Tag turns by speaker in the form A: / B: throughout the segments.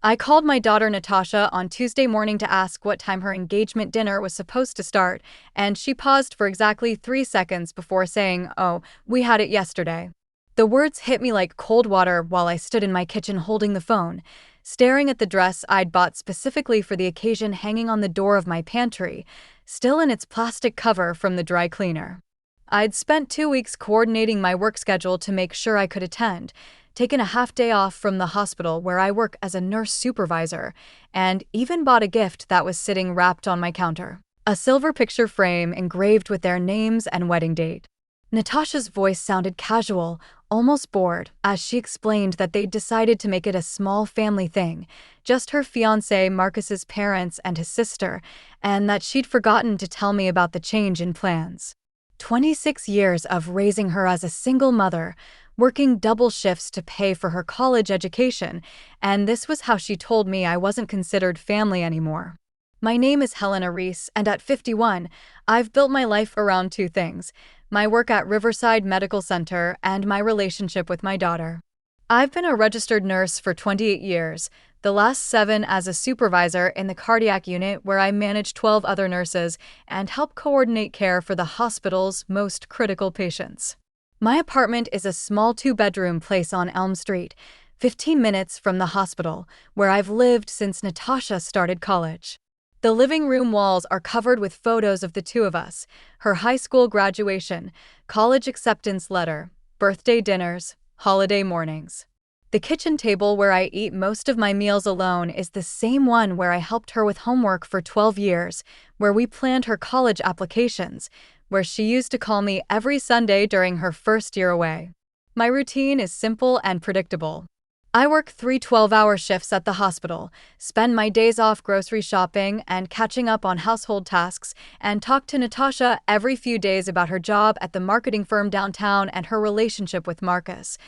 A: I called my daughter Natasha on Tuesday morning to ask what time her engagement dinner was supposed to start, and she paused for exactly 3 seconds before saying, "Oh, we had it yesterday." The words hit me like cold water while I stood in my kitchen holding the phone, staring at the dress I'd bought specifically for the occasion hanging on the door of my pantry, still in its plastic cover from the dry cleaner. I'd spent 2 weeks coordinating my work schedule to make sure I could attend, taken a half day off from the hospital where I work as a nurse supervisor, and even bought a gift that was sitting wrapped on my counter. A silver picture frame engraved with their names and wedding date. Natasha's voice sounded casual, almost bored, as she explained that they'd decided to make it a small family thing, just her fiancé Marcus's parents and his sister, and that she'd forgotten to tell me about the change in plans. 26 years of raising her as a single mother, working double shifts to pay for her college education, and this was how she told me I wasn't considered family anymore. My name is Helena Reese, and at 51, I've built my life around two things: my work at Riverside Medical Center and my relationship with my daughter. I've been a registered nurse for 28 years, the last 7 as a supervisor in the cardiac unit where I manage 12 other nurses and help coordinate care for the hospital's most critical patients. My apartment is a small 2-bedroom place on Elm Street, 15 minutes from the hospital, where I've lived since Natasha started college. The living room walls are covered with photos of the two of us, her high school graduation, college acceptance letter, birthday dinners, holiday mornings. The kitchen table where I eat most of my meals alone is the same one where I helped her with homework for 12 years, where we planned her college applications, where she used to call me every Sunday during her first year away. My routine is simple and predictable. I work 3 12-hour shifts at the hospital, spend my days off grocery shopping and catching up on household tasks, and talk to Natasha every few days about her job at the marketing firm downtown and her relationship with Marcus,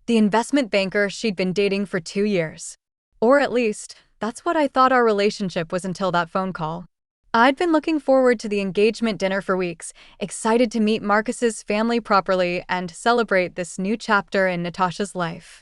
A: the investment banker she'd been dating for 2 years. Or at least, that's what I thought our relationship was until that phone call. I'd been looking forward to the engagement dinner for weeks, excited to meet Marcus's family properly and celebrate this new chapter in Natasha's life.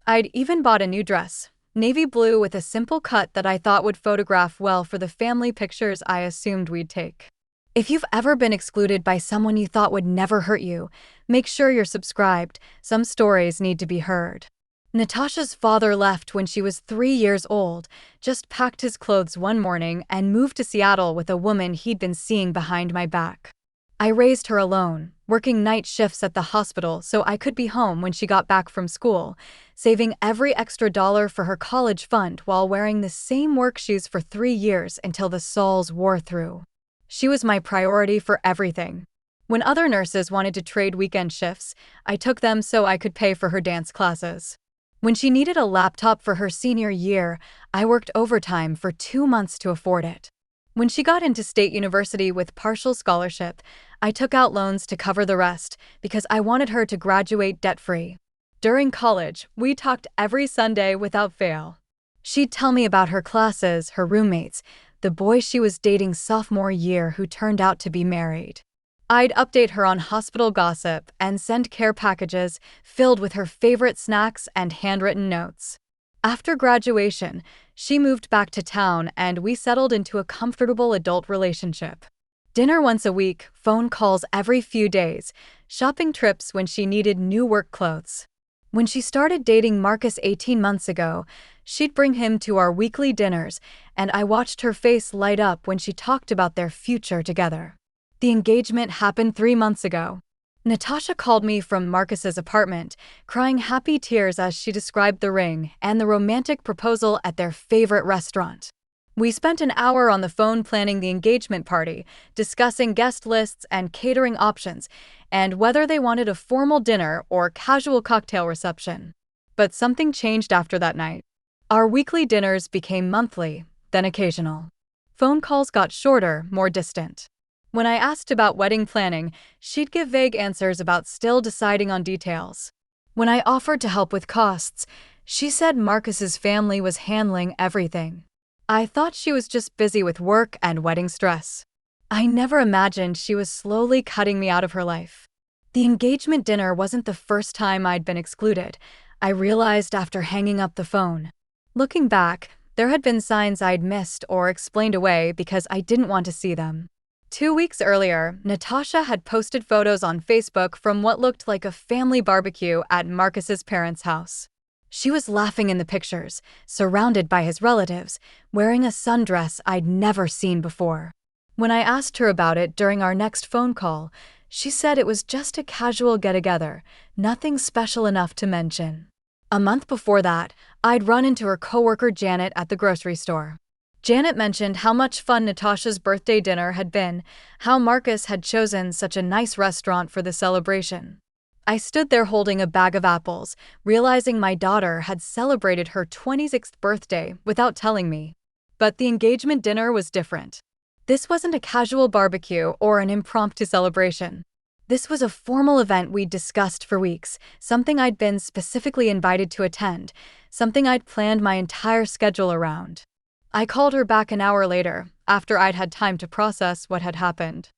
A: I'd even bought a new dress, navy blue with a simple cut that I thought would photograph well for the family pictures I assumed we'd take. If you've ever been excluded by someone you thought would never hurt you, make sure you're subscribed. Some stories need to be heard. Natasha's father left when she was 3 years old, just packed his clothes one morning and moved to Seattle with a woman he'd been seeing behind my back. I raised her alone, working night shifts at the hospital so I could be home when she got back from school, saving every extra dollar for her college fund while wearing the same work shoes for 3 years until the soles wore through. She was my priority for everything. When other nurses wanted to trade weekend shifts, I took them so I could pay for her dance classes. When she needed a laptop for her senior year, I worked overtime for 2 months to afford it. When she got into state university with partial scholarship, I took out loans to cover the rest because I wanted her to graduate debt-free. During college, we talked every Sunday without fail. She'd tell me about her classes, her roommates, the boy she was dating sophomore year who turned out to be married. I'd update her on hospital gossip and send care packages filled with her favorite snacks and handwritten notes. After graduation, she moved back to town and we settled into a comfortable adult relationship. Dinner once a week, phone calls every few days, shopping trips when she needed new work clothes. When she started dating Marcus 18 months ago, she'd bring him to our weekly dinners, and I watched her face light up when she talked about their future together. The engagement happened 3 months ago. Natasha called me from Marcus's apartment, crying happy tears as she described the ring and the romantic proposal at their favorite restaurant. We spent an hour on the phone planning the engagement party, discussing guest lists and catering options, and whether they wanted a formal dinner or casual cocktail reception. But something changed after that night. Our weekly dinners became monthly, then occasional. Phone calls got shorter, more distant. When I asked about wedding planning, she'd give vague answers about still deciding on details. When I offered to help with costs, she said Marcus's family was handling everything. I thought she was just busy with work and wedding stress. I never imagined she was slowly cutting me out of her life. The engagement dinner wasn't the first time I'd been excluded, I realized after hanging up the phone. Looking back, there had been signs I'd missed or explained away because I didn't want to see them. 2 weeks earlier, Natasha had posted photos on Facebook from what looked like a family barbecue at Marcus's parents' house. She was laughing in the pictures, surrounded by his relatives, wearing a sundress I'd never seen before. When I asked her about it during our next phone call, she said it was just a casual get-together, nothing special enough to mention. A month before that, I'd run into her coworker Janet at the grocery store. Janet mentioned how much fun Natasha's birthday dinner had been, how Marcus had chosen such a nice restaurant for the celebration. I stood there holding a bag of apples, realizing my daughter had celebrated her 26th birthday without telling me. But the engagement dinner was different. This wasn't a casual barbecue or an impromptu celebration. This was a formal event we'd discussed for weeks, something I'd been specifically invited to attend, something I'd planned my entire schedule around. I called her back an hour later, after I'd had time to process what had happened.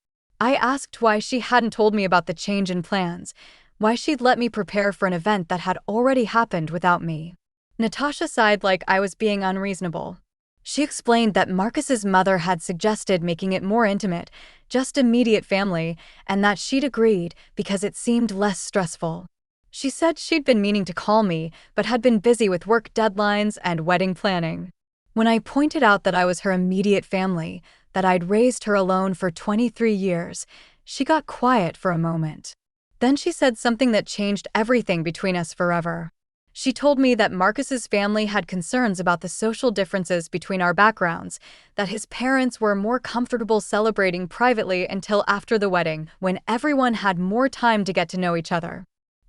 A: I asked why she hadn't told me about the change in plans, why she'd let me prepare for an event that had already happened without me. Natasha sighed like I was being unreasonable. She explained that Marcus's mother had suggested making it more intimate, just immediate family, and that she'd agreed because it seemed less stressful. She said she'd been meaning to call me, but had been busy with work deadlines and wedding planning. When I pointed out that I was her immediate family, that I'd raised her alone for 23 years, she got quiet for a moment. Then she said something that changed everything between us forever. She told me that Marcus's family had concerns about the social differences between our backgrounds, that his parents were more comfortable celebrating privately until after the wedding, when everyone had more time to get to know each other.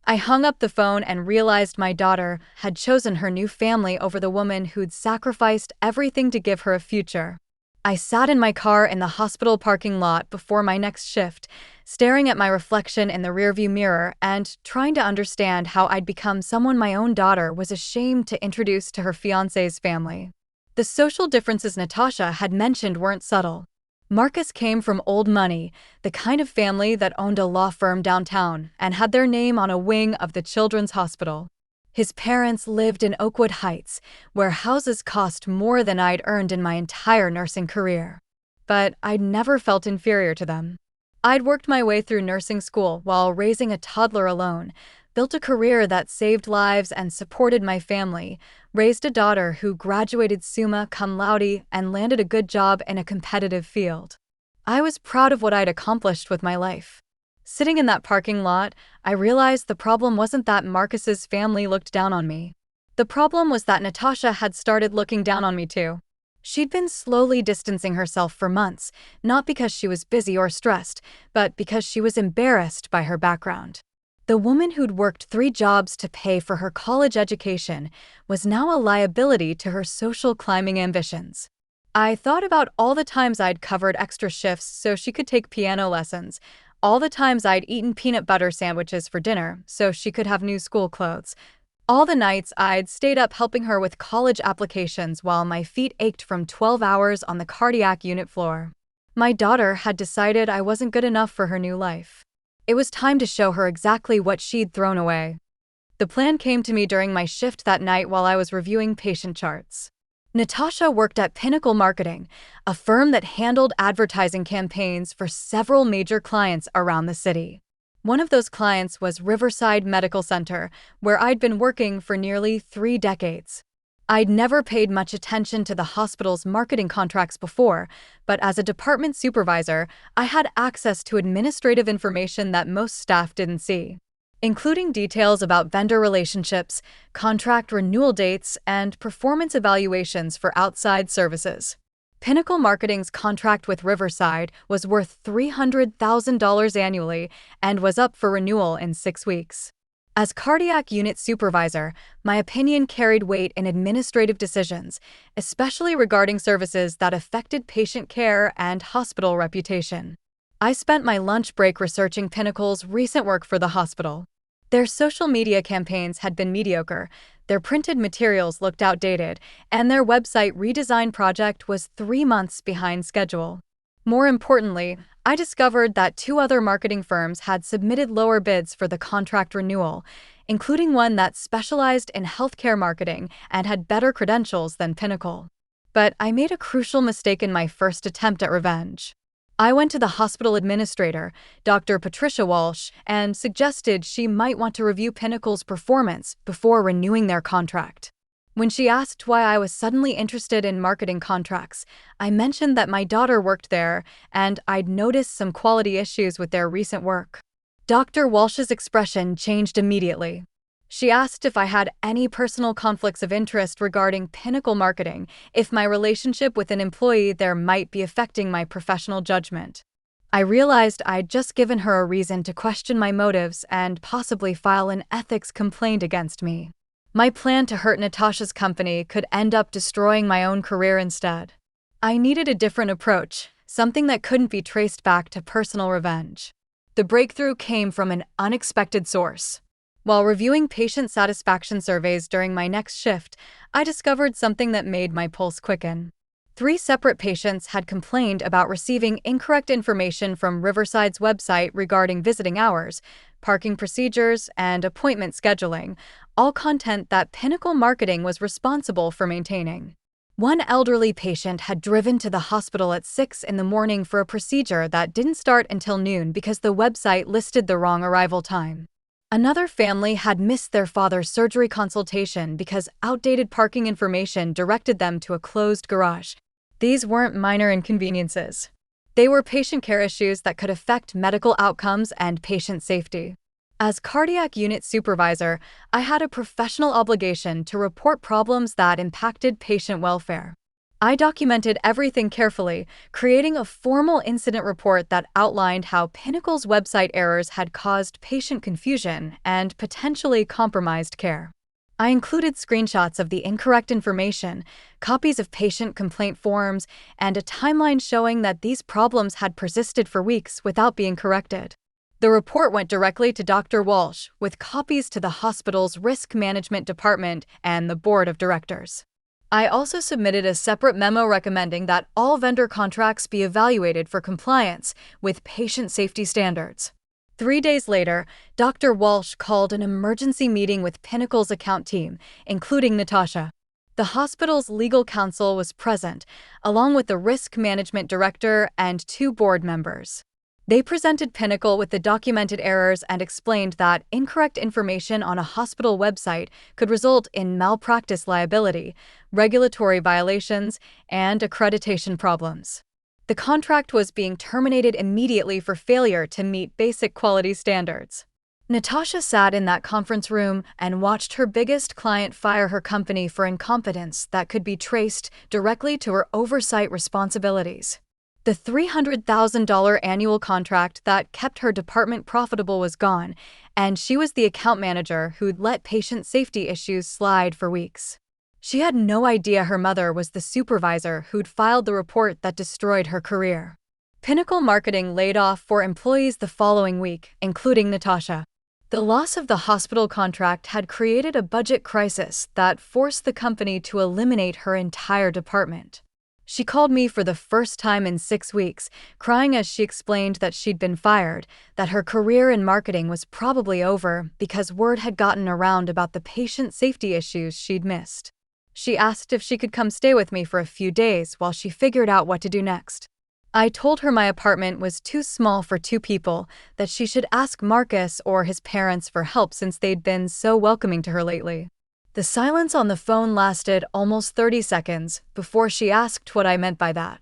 A: I hung up the phone and realized my daughter had chosen her new family over the woman who'd sacrificed everything to give her a future. I sat in my car in the hospital parking lot before my next shift, staring at my reflection in the rearview mirror and trying to understand how I'd become someone my own daughter was ashamed to introduce to her fiancé's family. The social differences Natasha had mentioned weren't subtle. Marcus came from old money, the kind of family that owned a law firm downtown and had their name on a wing of the children's hospital. His parents lived in Oakwood Heights, where houses cost more than I'd earned in my entire nursing career. But I'd never felt inferior to them. I'd worked my way through nursing school while raising a toddler alone, built a career that saved lives and supported my family, raised a daughter who graduated summa cum laude and landed a good job in a competitive field. I was proud of what I'd accomplished with my life. Sitting in that parking lot, I realized the problem wasn't that Marcus's family looked down on me. The problem was that Natasha had started looking down on me too. She'd been slowly distancing herself for months, not because she was busy or stressed, but because she was embarrassed by her background. The woman who'd worked 3 jobs to pay for her college education was now a liability to her social climbing ambitions. I thought about all the times I'd covered extra shifts so she could take piano lessons, all the times I'd eaten peanut butter sandwiches for dinner so she could have new school clothes, all the nights I'd stayed up helping her with college applications while my feet ached from 12 hours on the cardiac unit floor. My daughter had decided I wasn't good enough for her new life. It was time to show her exactly what she'd thrown away. The plan came to me during my shift that night while I was reviewing patient charts. Natasha worked at Pinnacle Marketing, a firm that handled advertising campaigns for several major clients around the city. One of those clients was Riverside Medical Center, where I'd been working for nearly 3 decades. I'd never paid much attention to the hospital's marketing contracts before, but as a department supervisor, I had access to administrative information that most staff didn't see, including details about vendor relationships, contract renewal dates, and performance evaluations for outside services. Pinnacle Marketing's contract with Riverside was worth $300,000 annually and was up for renewal in 6 weeks. As cardiac unit supervisor, my opinion carried weight in administrative decisions, especially regarding services that affected patient care and hospital reputation. I spent my lunch break researching Pinnacle's recent work for the hospital. Their social media campaigns had been mediocre, their printed materials looked outdated, and their website redesign project was 3 months behind schedule. More importantly, I discovered that 2 other marketing firms had submitted lower bids for the contract renewal, including one that specialized in healthcare marketing and had better credentials than Pinnacle. But I made a crucial mistake in my first attempt at revenge. I went to the hospital administrator, Dr. Patricia Walsh, and suggested she might want to review Pinnacle's performance before renewing their contract. When she asked why I was suddenly interested in marketing contracts, I mentioned that my daughter worked there and I'd noticed some quality issues with their recent work. Dr. Walsh's expression changed immediately. She asked if I had any personal conflicts of interest regarding Pinnacle marketing, if my relationship with an employee there might be affecting my professional judgment. I realized I'd just given her a reason to question my motives and possibly file an ethics complaint against me. My plan to hurt Natasha's company could end up destroying my own career instead. I needed a different approach, something that couldn't be traced back to personal revenge. The breakthrough came from an unexpected source. While reviewing patient satisfaction surveys during my next shift, I discovered something that made my pulse quicken. 3 separate patients had complained about receiving incorrect information from Riverside's website regarding visiting hours, parking procedures, and appointment scheduling, all content that Pinnacle Marketing was responsible for maintaining. One elderly patient had driven to the hospital at 6 in the morning for a procedure that didn't start until noon because the website listed the wrong arrival time. Another family had missed their father's surgery consultation because outdated parking information directed them to a closed garage. These weren't minor inconveniences. They were patient care issues that could affect medical outcomes and patient safety. As cardiac unit supervisor, I had a professional obligation to report problems that impacted patient welfare. I documented everything carefully, creating a formal incident report that outlined how Pinnacle's website errors had caused patient confusion and potentially compromised care. I included screenshots of the incorrect information, copies of patient complaint forms, and a timeline showing that these problems had persisted for weeks without being corrected. The report went directly to Dr. Walsh, with copies to the hospital's risk management department and the board of directors. I also submitted a separate memo recommending that all vendor contracts be evaluated for compliance with patient safety standards. 3 days later, Dr. Walsh called an emergency meeting with Pinnacle's account team, including Natasha. The hospital's legal counsel was present, along with the risk management director and 2 board members. They presented Pinnacle with the documented errors and explained that incorrect information on a hospital website could result in malpractice liability, regulatory violations, and accreditation problems. The contract was being terminated immediately for failure to meet basic quality standards. Natasha sat in that conference room and watched her biggest client fire her company for incompetence that could be traced directly to her oversight responsibilities. The $300,000 annual contract that kept her department profitable was gone, and she was the account manager who'd let patient safety issues slide for weeks. She had no idea her mother was the supervisor who'd filed the report that destroyed her career. Pinnacle Marketing laid off 4 employees the following week, including Natasha. The loss of the hospital contract had created a budget crisis that forced the company to eliminate her entire department. She called me for the first time in 6 weeks, crying as she explained that she'd been fired, that her career in marketing was probably over because word had gotten around about the patient safety issues she'd missed. She asked if she could come stay with me for a few days while she figured out what to do next. I told her my apartment was too small for 2 people, that she should ask Marcus or his parents for help since they'd been so welcoming to her lately. The silence on the phone lasted almost 30 seconds before she asked what I meant by that.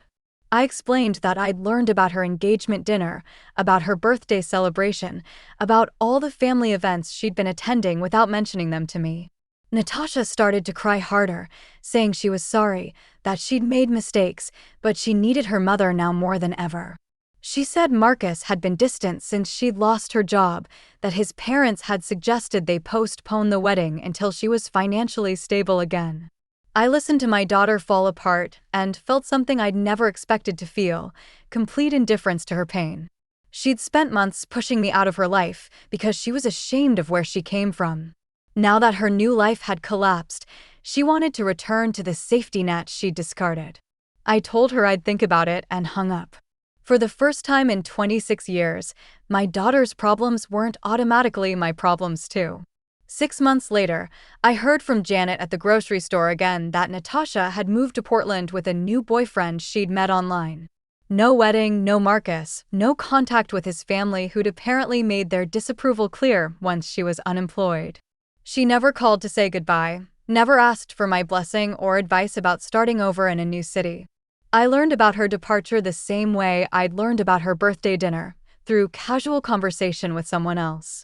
A: I explained that I'd learned about her engagement dinner, about her birthday celebration, about all the family events she'd been attending without mentioning them to me. Natasha started to cry harder, saying she was sorry, that she'd made mistakes, but she needed her mother now more than ever. She said Marcus had been distant since she'd lost her job, that his parents had suggested they postpone the wedding until she was financially stable again. I listened to my daughter fall apart and felt something I'd never expected to feel, complete indifference to her pain. She'd spent months pushing me out of her life because she was ashamed of where she came from. Now that her new life had collapsed, she wanted to return to the safety net she'd discarded. I told her I'd think about it and hung up. For the first time in 26 years, my daughter's problems weren't automatically my problems too. 6 months later, I heard from Janet at the grocery store again that Natasha had moved to Portland with a new boyfriend she'd met online. No wedding, no Marcus, no contact with his family who'd apparently made their disapproval clear once she was unemployed. She never called to say goodbye, never asked for my blessing or advice about starting over in a new city. I learned about her departure the same way I'd learned about her birthday dinner, through casual conversation with someone else.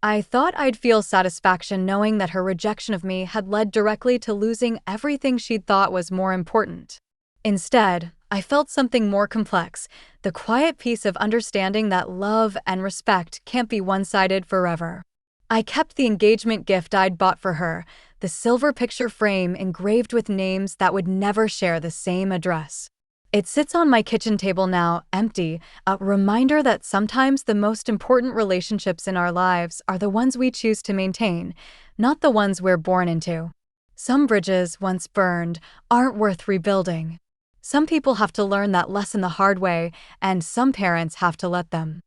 A: I thought I'd feel satisfaction knowing that her rejection of me had led directly to losing everything she'd thought was more important. Instead, I felt something more complex, the quiet peace of understanding that love and respect can't be one-sided forever. I kept the engagement gift I'd bought for her, the silver picture frame engraved with names that would never share the same address. It sits on my kitchen table now, empty, a reminder that sometimes the most important relationships in our lives are the ones we choose to maintain, not the ones we're born into. Some bridges, once burned, aren't worth rebuilding. Some people have to learn that lesson the hard way, and some parents have to let them.